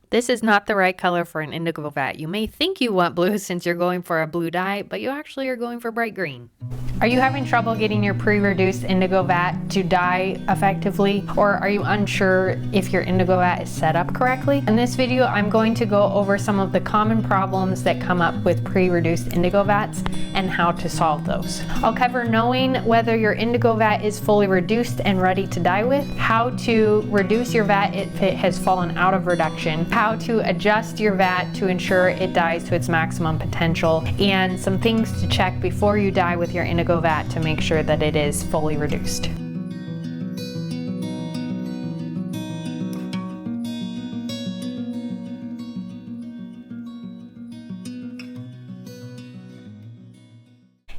This is not the right color for an indigo vat. You may think you want blue since you're going for a blue dye, but you actually are going for bright green. Are you having trouble getting your pre-reduced indigo vat to dye effectively? Or are you unsure if your indigo vat is set up correctly? In this video, I'm going to go over some of the common problems that come up with pre-reduced indigo vats and how to solve those. I'll cover knowing whether your indigo vat is fully reduced and ready to dye with, how to reduce your vat if it has fallen out of reduction, how to adjust your vat to ensure it dyes to its maximum potential, and some things to check before you dye with your indigo vat to make sure that it is fully reduced.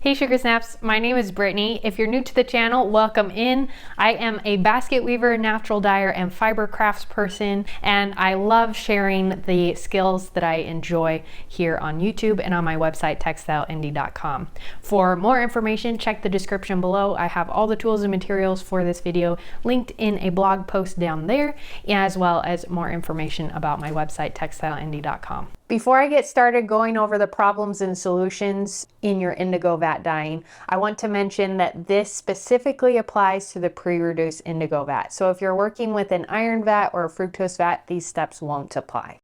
Hey Sugar Snaps, my name is Brittany. If you're new to the channel, welcome in. I am a basket weaver, natural dyer, and fiber crafts person, and I love sharing the skills that I enjoy here on YouTube and on my website, textileindy.com. For more information, check the description below. I have all the tools and materials for this video linked in a blog post down there, as well as more information about my website, textileindy.com. Before I get started going over the problems and solutions in your indigo vat dyeing, I want to mention that this specifically applies to the pre-reduced indigo vat. So if you're working with an iron vat or a fructose vat, these steps won't apply.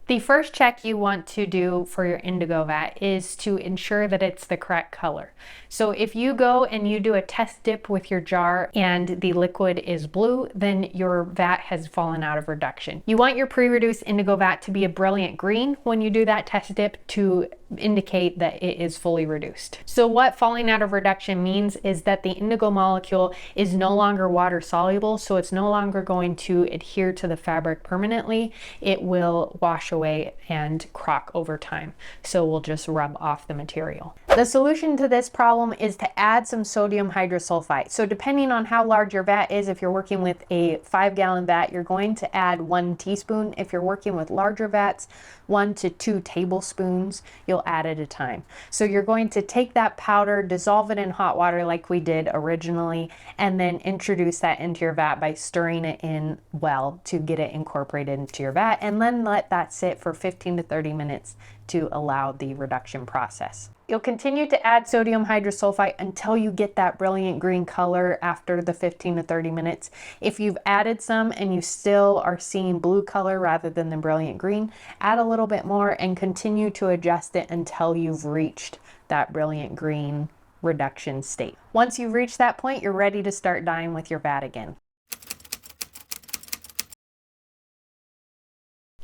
The first check you want to do for your indigo vat is to ensure that it's the correct color. So if you go and you do a test dip with your jar and the liquid is blue, then your vat has fallen out of reduction. You want your pre-reduced indigo vat to be a brilliant green when you do that test dip to indicate that it is fully reduced. So what falling out of reduction means is that the indigo molecule is no longer water soluble, so it's no longer going to adhere to the fabric permanently. It will wash away and crock over time, so we'll just rub off the material. The solution to this problem is to add some sodium hydrosulfite. So depending on how large your vat is, if you're working with a 5-gallon vat, you're going to add 1 teaspoon. If you're working with larger vats, 1 to 2 tablespoons you'll add at a time. So you're going to take that powder, dissolve it in hot water like we did originally, and then introduce that into your vat by stirring it in well to get it incorporated into your vat, and then let that sit for 15 to 30 minutes to allow the reduction process. You'll continue to add sodium hydrosulfite until you get that brilliant green color after the 15 to 30 minutes. If you've added some and you still are seeing blue color rather than the brilliant green, add a little bit more and continue to adjust it until you've reached that brilliant green reduction state. Once you've reached that point, you're ready to start dyeing with your vat again.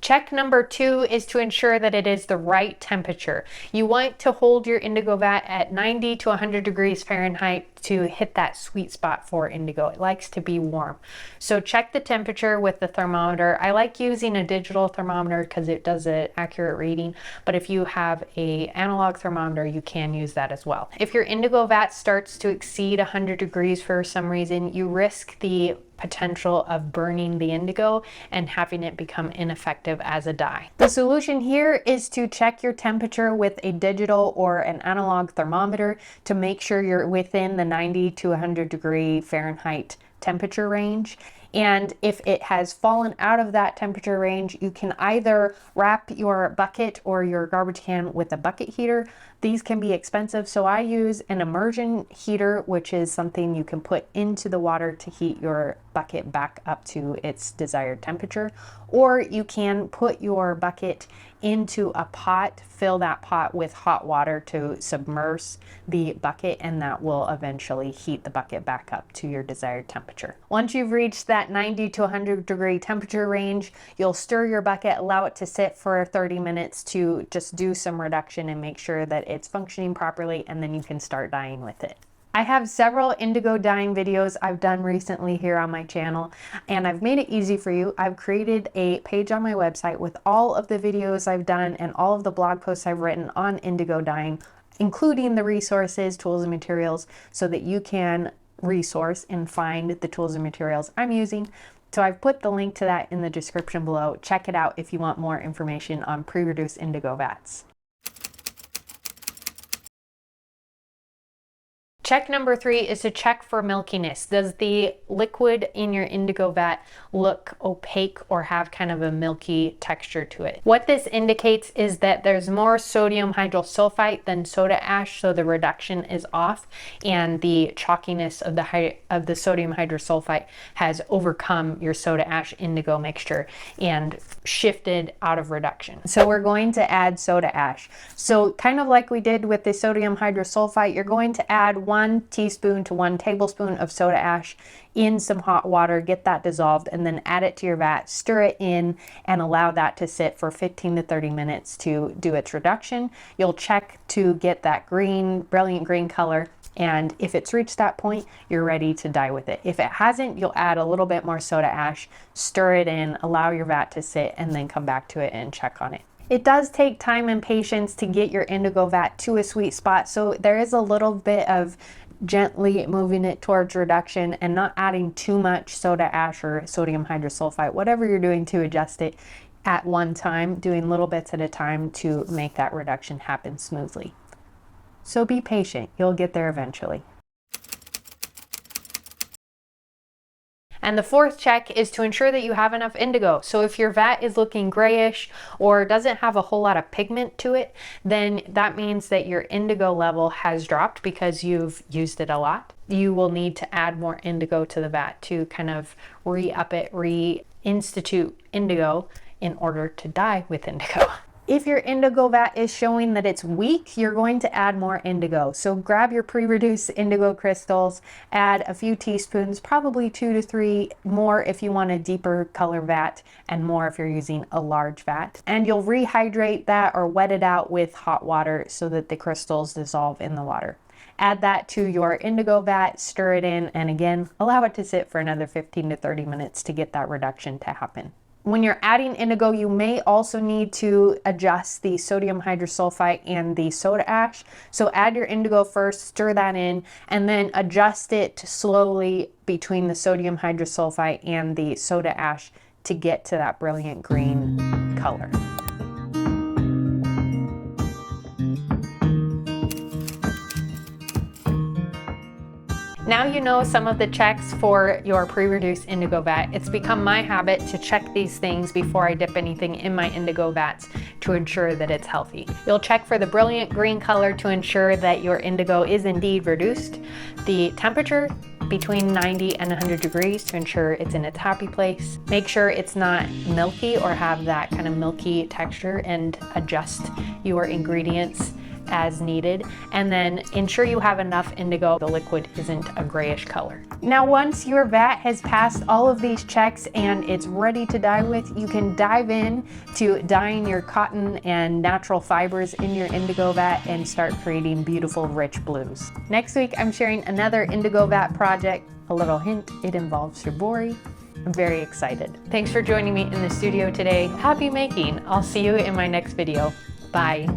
Check number 2 is to ensure that it is the right temperature. You want to hold your indigo vat at 90 to 100 degrees Fahrenheit to hit that sweet spot for indigo. It likes to be warm. So check the temperature with the thermometer. I like using a digital thermometer because it does an accurate reading, but if you have an analog thermometer, you can use that as well. If your indigo vat starts to exceed 100 degrees for some reason, you risk the potential of burning the indigo and having it become ineffective as a dye. The solution here is to check your temperature with a digital or an analog thermometer to make sure you're within the 90 to 100 degree Fahrenheit temperature range. And if it has fallen out of that temperature range, you can either wrap your bucket or your garbage can with a bucket heater. These can be expensive, so I use an immersion heater, which is something you can put into the water to heat your bucket back up to its desired temperature. Or you can put your bucket into a pot, fill that pot with hot water to submerge the bucket, and that will eventually heat the bucket back up to your desired temperature. Once you've reached that 90 to 100 degree temperature range, you'll stir your bucket, allow it to sit for 30 minutes to just do some reduction and make sure that it's functioning properly, and then you can start dyeing with it. I have several indigo dyeing videos I've done recently here on my channel, and I've made it easy for you. I've created a page on my website with all of the videos I've done and all of the blog posts I've written on indigo dyeing, including the resources, tools, and materials, so that you can resource and find the tools and materials I'm using. So I've put the link to that in the description below. Check it out if you want more information on pre-reduced indigo vats. Check number 3 is to check for milkiness. Does the liquid in your indigo vat look opaque or have kind of a milky texture to it? What this indicates is that there's more sodium hydrosulfite than soda ash, so the reduction is off and the chalkiness of the sodium hydrosulfite has overcome your soda ash indigo mixture and shifted out of reduction. So we're going to add soda ash. So kind of like we did with the sodium hydrosulfite, you're going to add 1 teaspoon to 1 tablespoon of soda ash in some hot water, get that dissolved, and then add it to your vat, stir it in, and allow that to sit for 15 to 30 minutes to do its reduction. You'll check to get that green, brilliant green color, and if it's reached that point, you're ready to dye with it. If it hasn't, you'll add a little bit more soda ash, stir it in, allow your vat to sit, and then come back to it and check on it. It does take time and patience to get your indigo vat to a sweet spot, so there is a little bit of gently moving it towards reduction and not adding too much soda ash or sodium hydrosulfite, whatever you're doing to adjust it at one time, doing little bits at a time to make that reduction happen smoothly. So be patient, you'll get there eventually. And the 4th check is to ensure that you have enough indigo. So if your vat is looking grayish or doesn't have a whole lot of pigment to it, then that means that your indigo level has dropped because you've used it a lot. You will need to add more indigo to the vat to kind of re-up it, reinstitute indigo in order to dye with indigo. If your indigo vat is showing that it's weak, you're going to add more indigo. So grab your pre-reduced indigo crystals, add a few teaspoons, probably 2 to 3 more if you want a deeper color vat, and more if you're using a large vat. And you'll rehydrate that or wet it out with hot water so that the crystals dissolve in the water. Add that to your indigo vat, stir it in, and again, allow it to sit for another 15 to 30 minutes to get that reduction to happen. When you're adding indigo, you may also need to adjust the sodium hydrosulfite and the soda ash. So add your indigo first, stir that in, and then adjust it slowly between the sodium hydrosulfite and the soda ash to get to that brilliant green color. Now you know some of the checks for your pre-reduced indigo vat. It's become my habit to check these things before I dip anything in my indigo vats to ensure that it's healthy. You'll check for the brilliant green color to ensure that your indigo is indeed reduced. The temperature between 90 and 100 degrees to ensure it's in its happy place. Make sure it's not milky or have that kind of milky texture, and adjust your ingredients as needed, and then ensure you have enough indigo the liquid isn't a grayish color. Now once your vat has passed all of these checks and it's ready to dye with, you can dive in to dyeing your cotton and natural fibers in your indigo vat and start creating beautiful rich blues. Next week I'm sharing another indigo vat project. A little hint, it involves shibori. I'm very excited. Thanks for joining me in the studio today. Happy making. I'll see you in my next video. Bye.